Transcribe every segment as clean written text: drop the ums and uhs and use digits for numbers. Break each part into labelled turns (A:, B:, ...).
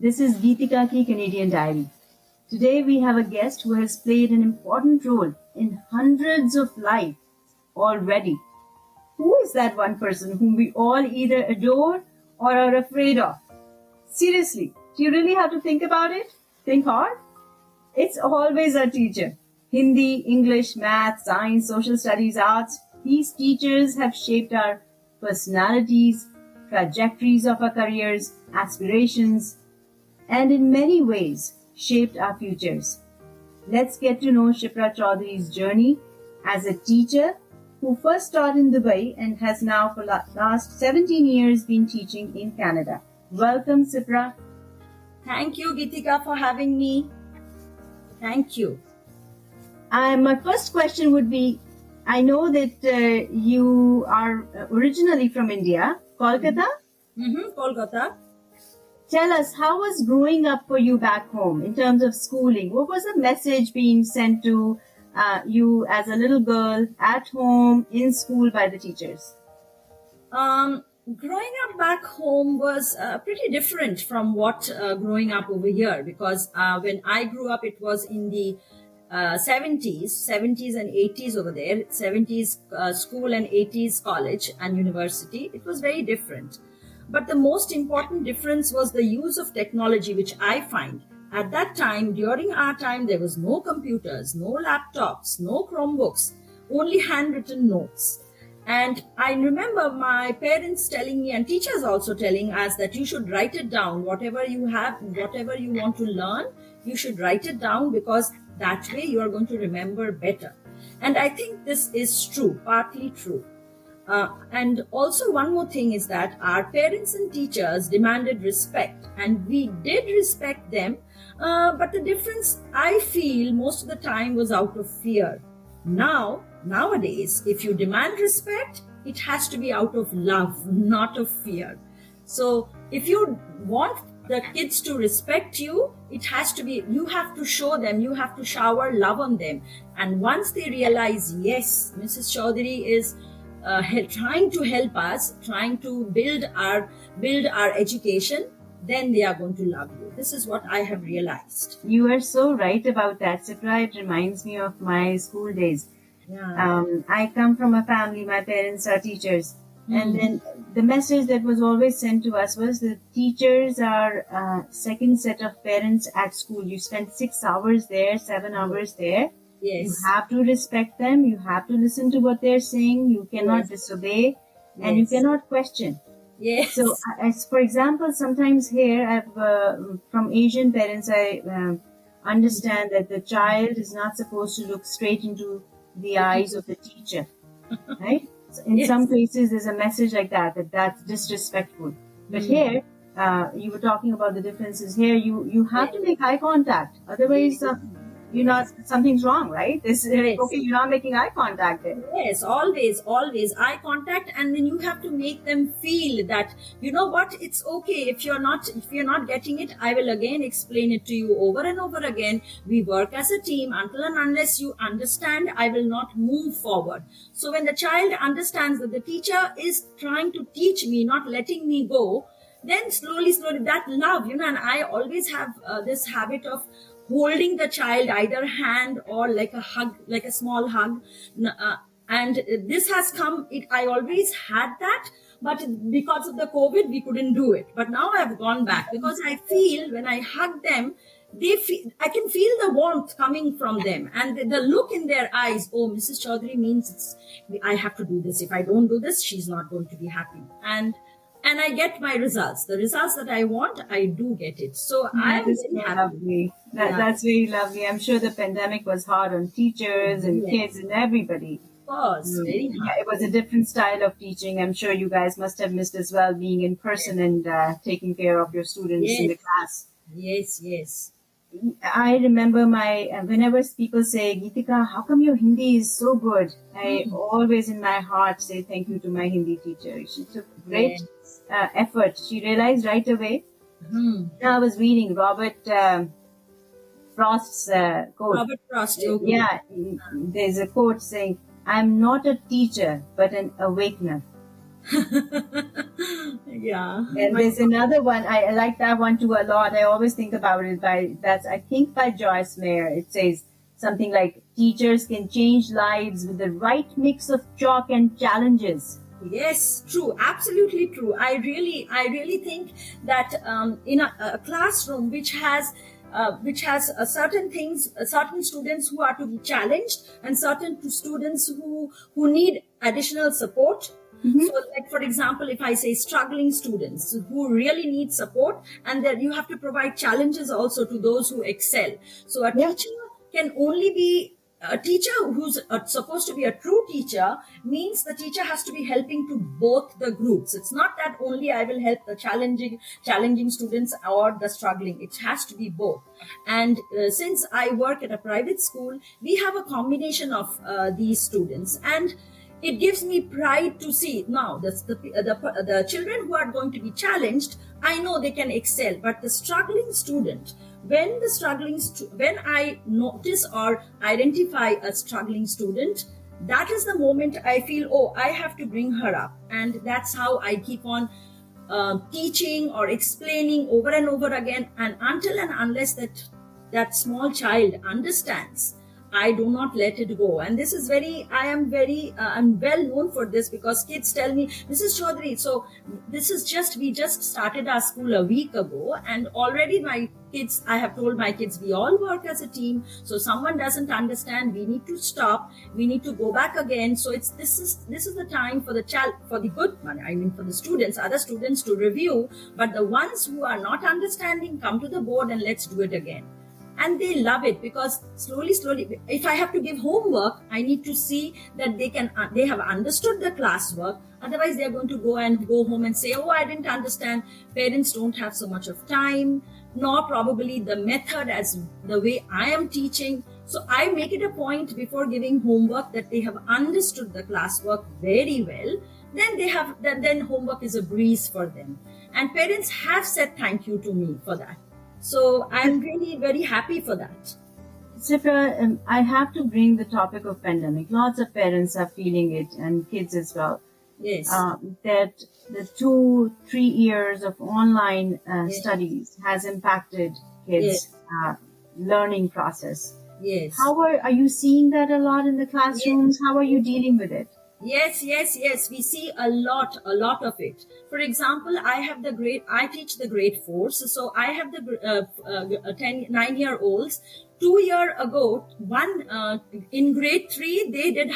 A: This is Geetika ki Canadian Diary. Today we have a guest who has played an important role in hundreds of lives already. Who is that one person whom we all either adore or are afraid of? Seriously, do you really have to think about it? Think hard? It's always our teacher. Hindi, English, math, science, social studies, arts. These teachers have shaped our personalities, trajectories of our careers, aspirations, and in many ways shaped our futures. Let's get to know Sipra Chaudhury's journey as a teacher who first taught in Dubai and has now for the last 17 years been teaching in Canada. Welcome, Sipra.
B: Thank you, Geetika, for having me. Thank you.
A: My first question would be, I know that you are originally from India, Kolkata.
B: Kolkata.
A: Tell us, how was growing up for you back home in terms of schooling? What was the message being sent to you as a little girl at home, in school by the teachers?
B: Growing up back home was pretty different from what growing up over here, because when I grew up, it was in the 70s and 80s over there, 70s school and 80s college and university. It was very different. But the most important difference was the use of technology, which I find at that time, during our time, there was no computers, no laptops, no Chromebooks, only handwritten notes. And I remember my parents telling me, and teachers also telling us, that you should write it down. Whatever you have, whatever you want to learn, you should write it down, because that way you are going to remember better. And I think this is true, partly true. And also one more thing is that our parents and teachers demanded respect, and we did respect them. But the difference, I feel, most of the time was out of fear. Nowadays, if you demand respect, it has to be out of love, not of fear. So if you want the kids to respect you, it has to be, you have to show them, you have to shower love on them. And once they realize, yes, Mrs. Chaudhury is trying to help us, trying to build our education, then they are going to love you. This is what I have realized.
A: You are so right about that, Sipra. It reminds me of my school days.
B: Yeah.
A: I come from a family, my parents are teachers. And then the message that was always sent to us was that teachers are second set of parents at school. You spend 6 hours there, 7 hours there.
B: Yes.
A: You have to respect them. You have to listen to what they're saying. You cannot disobey, and you cannot question.
B: Yes.
A: So, as for example, sometimes here, from Asian parents, I understand that the child is not supposed to look straight into the eyes of the teacher, right? So in some places, there's a message like that's disrespectful. But here, you were talking about the differences. Here, you have to make eye contact. Otherwise, you're not, something's wrong, right? Okay, you're not making eye contact there.
B: Yes, always eye contact, and then you have to make them feel that, you know what, it's okay. If you're not getting it, I will again explain it to you over and over again. We work as a team. Until and unless you understand, I will not move forward. So when the child understands that the teacher is trying to teach me, not letting me go, then slowly that love, and I always have this habit of holding the child, either hand or like a hug, like a small hug. And this has come, I always had that, but because of the COVID, we couldn't do it. But now I've gone back, because I feel when I hug them, I can feel the warmth coming from them, and the look in their eyes. Oh, Mrs. Chaudhury means I have to do this. If I don't do this, she's not going to be happy. And I get my results. The results that I want, I do get it. So I'm very happy.
A: Lovely. That's very lovely. I'm sure the pandemic was hard on teachers and kids and everybody.
B: Of course, very hard.
A: Yeah, it was a different style of teaching. I'm sure you guys must have missed as well, being in person and taking care of your students in the class.
B: Yes.
A: I remember whenever people say, Geetika, how come your Hindi is so good? I always in my heart say thank you to my Hindi teacher. She took great effort. She realized right away. Now I was reading Robert Frost's quote.
B: Robert Frost. Okay.
A: Yeah, there's a quote saying, I'm not a teacher, but an awakener.
B: Yeah.
A: And there's another one, I like that one too a lot. I always think about it I think by Joyce Meyer. It says something like, teachers can change lives with the right mix of chalk and challenges.
B: Yes, true, absolutely true. I really think that in a classroom which has certain things, certain students who are to be challenged, and certain students who need additional support. So, like for example, if I say struggling students who really need support, and then you have to provide challenges also to those who excel. So, a
A: Yeah.
B: teacher can only be a teacher who's supposed to be a true teacher, means the teacher has to be helping to both the groups. It's not that only I will help the challenging students or the struggling. It has to be both. And since I work at a private school, we have a combination of these students, and it gives me pride to see now the children who are going to be challenged. I know they can excel, but the struggling student, when I notice or identify a struggling student, that is the moment I feel, oh, I have to bring her up. And that's how I keep on teaching or explaining over and over again, and until and unless that small child understands, I do not let it go. And this is I'm well known for this, because kids tell me, Mrs. Chaudhury, so we just started our school a week ago, and already I have told my kids, we all work as a team. So someone doesn't understand, we need to stop, we need to go back again. So this is the time for the good one, I mean for the students, other students to review, but the ones who are not understanding, come to the board and let's do it again. And they love it, because slowly, if I have to give homework, I need to see that they have understood the classwork. Otherwise, they're going to go home and say, oh, I didn't understand. Parents don't have so much of time, nor probably the method as the way I am teaching. So I make it a point before giving homework that they have understood the classwork very well. Then homework is a breeze for them. And parents have said thank you to me for that. So I'm really very happy for that.
A: Sipra, I have to bring the topic of pandemic. Lots of parents are feeling it, and kids as well.
B: Yes.
A: That the 2-3 years of online
B: Yes.
A: studies has impacted kids'
B: Yes.
A: learning process.
B: Yes.
A: How are you seeing that a lot in the classrooms? How are you dealing with it?
B: Yes. We see a lot of it. For example, I teach the grade 4s. So I have the 9-year-olds. 2 years ago, in grade 3, they did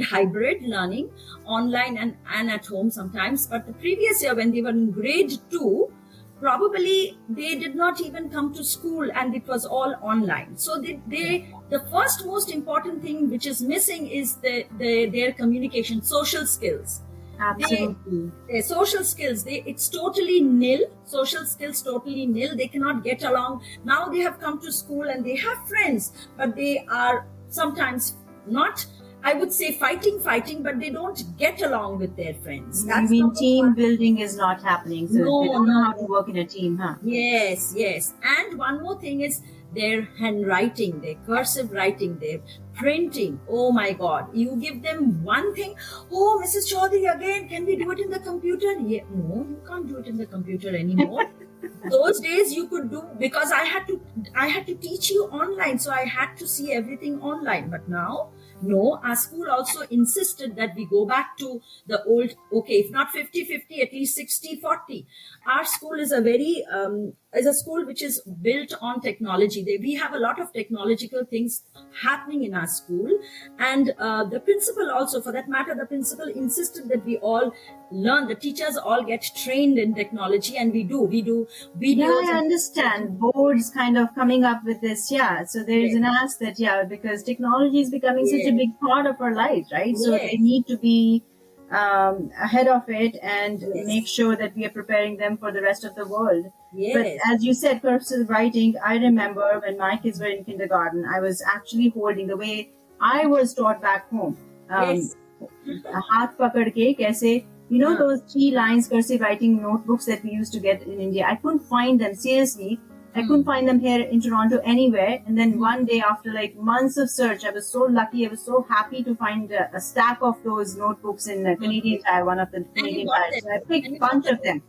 B: hybrid learning, online and at home sometimes. But the previous year, when they were in grade 2, probably they did not even come to school, and it was all online. So the first most important thing which is missing is their communication, social skills.
A: Absolutely.
B: Their social skills, it's totally nil. Social skills totally nil. They cannot get along. Now they have come to school and they have friends, but they are sometimes not, I would say, fighting, but they don't get along with their friends.
A: I mean, team building is not happening. So
B: No,
A: they don't know
B: no,
A: how to work in a team, huh?
B: Yes. And one more thing is their handwriting, their cursive writing, their printing. Oh my God. You give them one thing. Oh, Mrs. Chaudhury, again, can we do it in the computer? Yeah, no, you can't do it in the computer anymore. Those days you could do, because I had to teach you online. So I had to see everything online. But now, no, our school also insisted that we go back to the old, okay, if not 50-50, at least 60-40. Our school is a school which is built on technology. We have a lot of technological things happening in our school. And the principal also, for that matter, the principal insisted that we all learn, the teachers all get trained in technology, and we do videos.
A: Yeah, I understand. Boards kind of coming up with this, yeah. So there is an ask that, yeah, because technology is becoming such a big part of our lives, right? So they need to be ahead of it and make sure that we are preparing them for the rest of the world. But as you said, cursive writing, I remember when my kids were in kindergarten, I was actually holding the way I was taught back home. Haath pakad ke kaise, those 3 lines cursive writing notebooks that we used to get in India. I couldn't find them, seriously. I couldn't find them here in Toronto anywhere. And then one day, after like months of search, I was so lucky. I was so happy to find a stack of those notebooks in Canadian Tire, one of the
B: And you
A: Canadian
B: got
A: Tires.
B: them.
A: So I picked
B: And
A: a
B: you got
A: bunch
B: the
A: of them.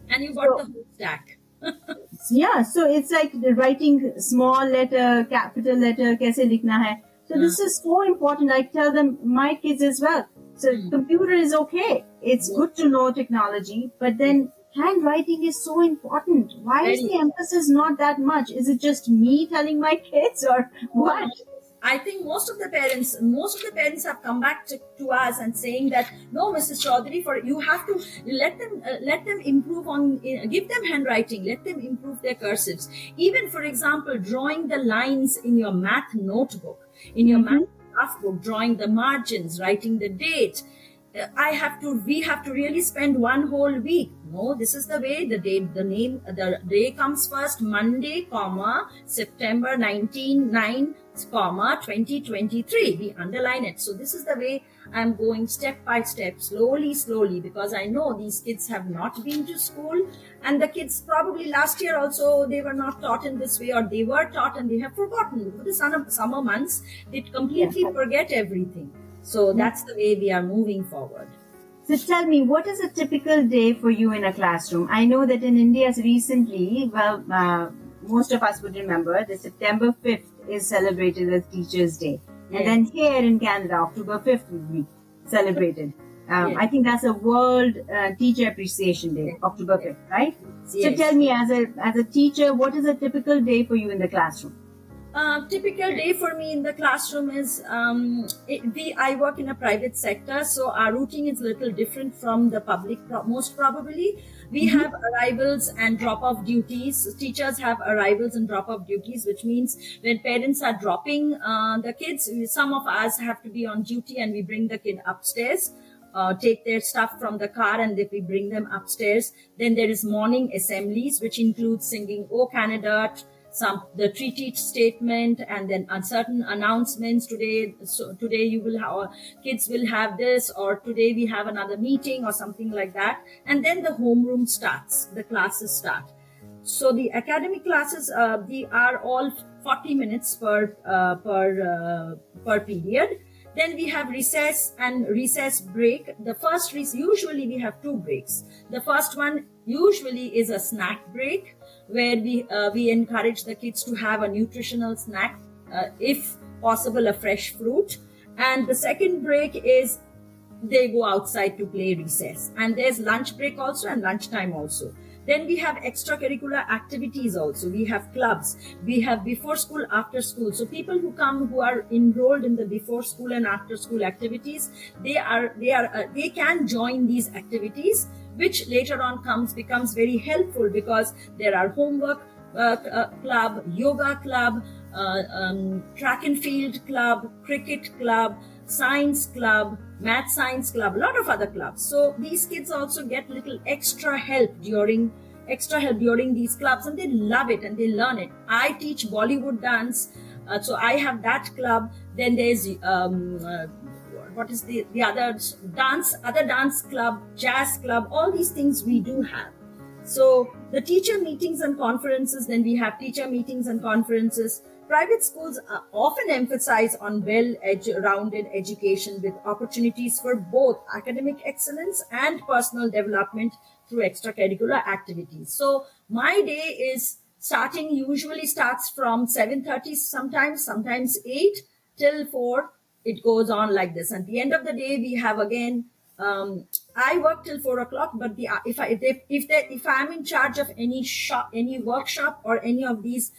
B: And you got
A: So-
B: the whole stack.
A: Yeah, so it's like the writing small letter, capital letter, kaise likhna hai. So this is so important. I tell them, my kids as well. So computer is okay. It's good to know technology, but then handwriting is so important. Why is
B: Very.
A: the emphasis not that much? Is it just me telling my kids or what?
B: I think most of the parents have come back to us and saying that no, Mrs. Chaudhury, for you have to let them improve on, give them handwriting, let them improve their cursives. Even for example, drawing the lines in your math notebook, in your math draft book, drawing the margins, writing the date. We have to really spend one whole week. No, this is the way the day comes first, Monday, comma, September 19, 2023. We underline it. So this is the way I'm going step by step, slowly, because I know these kids have not been to school, and the kids probably last year also, they were not taught in this way, or they were taught and they have forgotten. For the summer months, they completely forget everything. So that's the way we are moving forward.
A: So tell me, what is a typical day for you in a classroom? I know that in India recently, most of us would remember that September 5th is celebrated as Teachers' Day. And then here in Canada, October 5th will be celebrated. I think that's a World Teacher Appreciation Day, October 5th, right?
B: Yes.
A: So tell me, as a teacher, what is a typical day for you in the classroom?
B: Typical day for me in the classroom is I work in a private sector, so our routine is a little different from the public. Most probably, we have arrivals and drop-off duties. Teachers have arrivals and drop-off duties, which means when parents are dropping the kids, some of us have to be on duty and we bring the kid upstairs. Take their stuff from the car and then we bring them upstairs. Then there is morning assemblies, which includes singing "O Canada," the treaty statement, and then certain announcements. Today kids will have this, or today we have another meeting or something like that. And then the homeroom starts, the classes start. So the academic classes, they are all 40 minutes per period. Then we have recess and recess break. Usually we have two breaks. The first one usually is a snack break, where we encourage the kids to have a nutritional snack, if possible, a fresh fruit. And the second break is they go outside to play recess. And there's lunch break also and lunchtime also. Then we have extracurricular activities also. We have clubs. We have before school, after school. So people who are enrolled in the before school and after school activities, they can join these activities, which later on becomes very helpful, because there are homework club, yoga club, track and field club, cricket club, science club, math science club, a lot of other clubs. So these kids also get little extra help during these clubs, and they love it and they learn it. I teach Bollywood dance, so I have that club. Then there's what is the other dance club, jazz club, all these things we do have. So the teacher meetings and conferences, then we have teacher meetings and conferences. Private schools often emphasize on well-rounded education with opportunities for both academic excellence and personal development through extracurricular activities. So my day usually starts from 7:30, sometimes 8 till 4. It goes on like this. At the end of the day, we have again, I work till 4 o'clock, but if I'm in charge of any workshop or any of these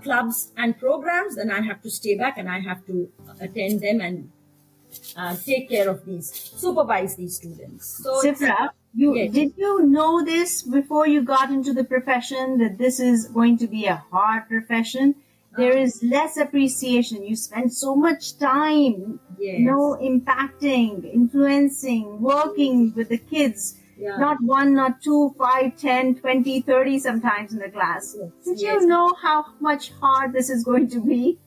B: clubs and programs, then I have to stay back and I have to attend them and take care of supervise these students. So
A: Sipra,
B: yes.
A: Did you know this before you got into the profession, that this is going to be a hard profession? There is less appreciation. You spend so much time,
B: Yes.
A: Impacting, influencing, working with the kids.
B: Yeah.
A: Not 1, not 2, 5, 10, 20, 30 sometimes in the class.
B: Yes.
A: Did
B: Yes.
A: you know how much hard this is going to be?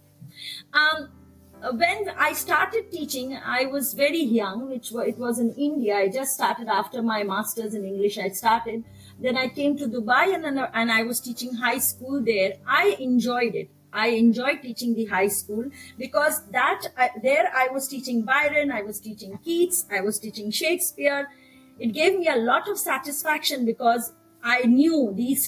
B: When I started teaching, I was very young, it was in India. I just started after my master's in English. I started. Then I came to Dubai, and I was teaching high school there. I enjoyed it. I enjoyed teaching the high school because there I was teaching Byron, I was teaching Keats, I was teaching Shakespeare. It gave me a lot of satisfaction because I knew these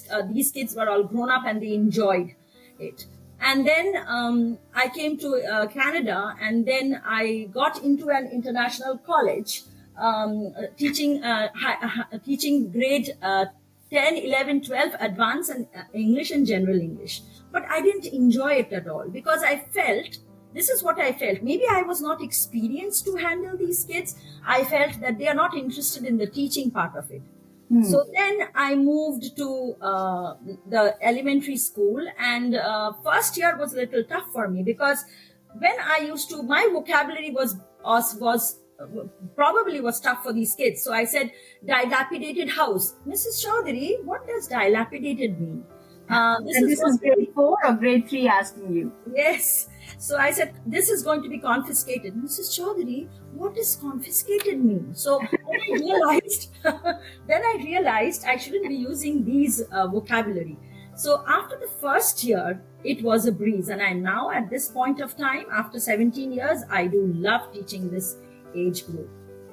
B: kids were all grown up and they enjoyed it. And then I came to Canada, and then I got into an international college, teaching grade 10, 11, 12 advanced and English and general English. But I didn't enjoy it at all because I felt, this is what I felt. Maybe I was not experienced to handle these kids. I felt that they are not interested in the teaching part of it. So then I moved to the elementary school, and first year was a little tough for me because when I used to, my vocabulary was probably was tough for these kids. So I said, dilapidated house. Mrs. Chaudhury, what does dilapidated mean?
A: This is grade 4 or grade 3 asking you?
B: Yes. So I said, this is going to be confiscated. Mrs. Chaudhury, what does confiscated mean? So then I realized I shouldn't be using these vocabulary. So after the first year, it was a breeze. And I now, at this point of time, after 17 years, I do love teaching this age group.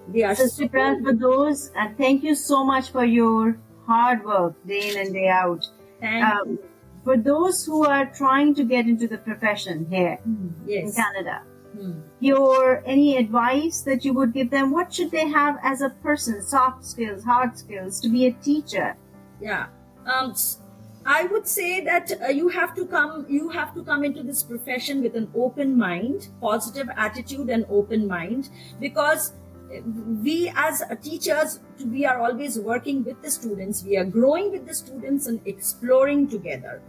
B: They are
A: Sipra, for those, and thank you so much for your hard work day in and day out.
B: Thank you.
A: For those who are trying to get into the profession here
B: Yes.
A: in Canada, any advice that you would give them? What should they have as a person, soft skills, hard skills, to be a teacher?
B: Yeah. I would say that you have to come into this profession with an open mind, positive attitude and open mind, because we as teachers, we are always working with the students. We are growing with the students and exploring together.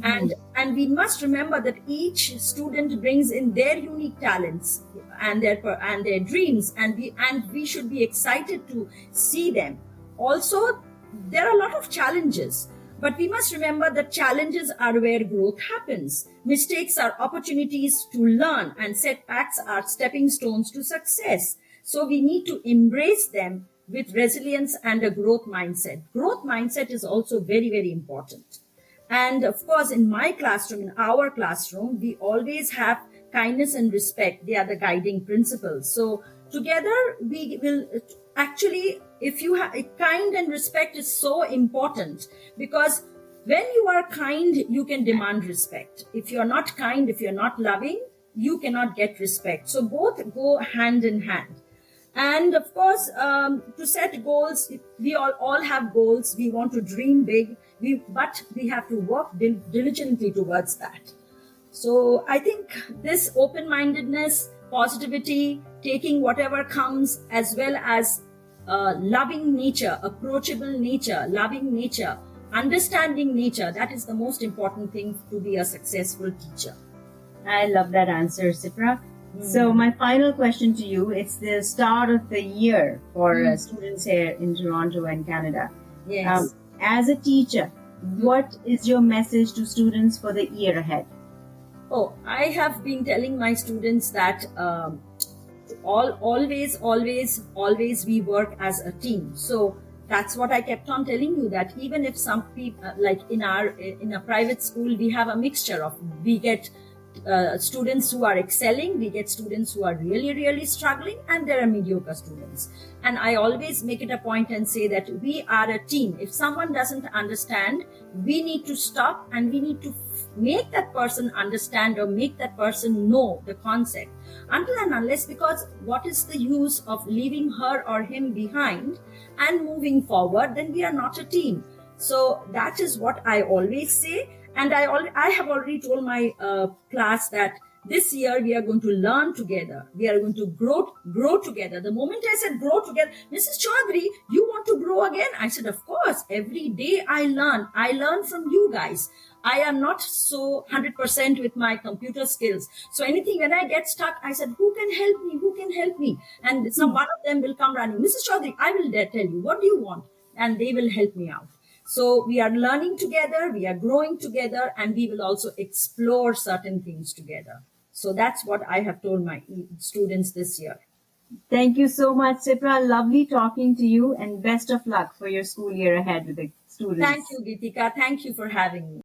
B: And we must remember that each student brings in their unique talents and their dreams, and we should be excited to see them. Also, there are a lot of challenges, but we must remember that challenges are where growth happens. Mistakes are opportunities to learn, and setbacks are stepping stones to success. So we need to embrace them with resilience and a growth mindset. Growth mindset is also very, very important. And of course, in our classroom, we always have kindness and respect. They are the guiding principles. So together we will actually, if you have kind and respect is so important, because when you are kind, you can demand respect. If you're not kind, if you're not loving, you cannot get respect. So both go hand in hand. And of course, to set goals, we all have goals. We want to dream big, but we have to work diligently towards that. So I think this open-mindedness, positivity, taking whatever comes, as well as loving nature, approachable nature, loving nature, understanding nature, that is the most important thing to be a successful teacher.
A: I love that answer, Sipra. So my final question to you, it's the start of the year for students here in Toronto and Canada.
B: Yes.
A: As a teacher, what is your message to students for the year ahead?
B: Oh, I have been telling my students that always we work as a team. So that's what I kept on telling you, that even if some people, like in a private school, we have a mixture of, we get students who are excelling, we get students who are really, really struggling, and there are mediocre students. And I always make it a point and say that we are a team. If someone doesn't understand, we need to stop and we need to make that person understand or make that person know the concept. Until and unless, because what is the use of leaving her or him behind and moving forward, then we are not a team. So that is what I always say. And I have already told my class that this year we are going to learn together. We are going to grow together. The moment I said grow together, Mrs. Chaudhury, you want to grow again? I said, of course, every day I learn. I learn from you guys. I am not so 100% with my computer skills. So anything, when I get stuck, I said, who can help me? Who can help me? And one of them will come running. Mrs. Chaudhury, I will tell you, what do you want? And they will help me out. So we are learning together, we are growing together, and we will also explore certain things together. So that's what I have told my students this year.
A: Thank you so much, Sipra. Lovely talking to you, and best of luck for your school year ahead with the students.
B: Thank you, Geetika. Thank you for having me.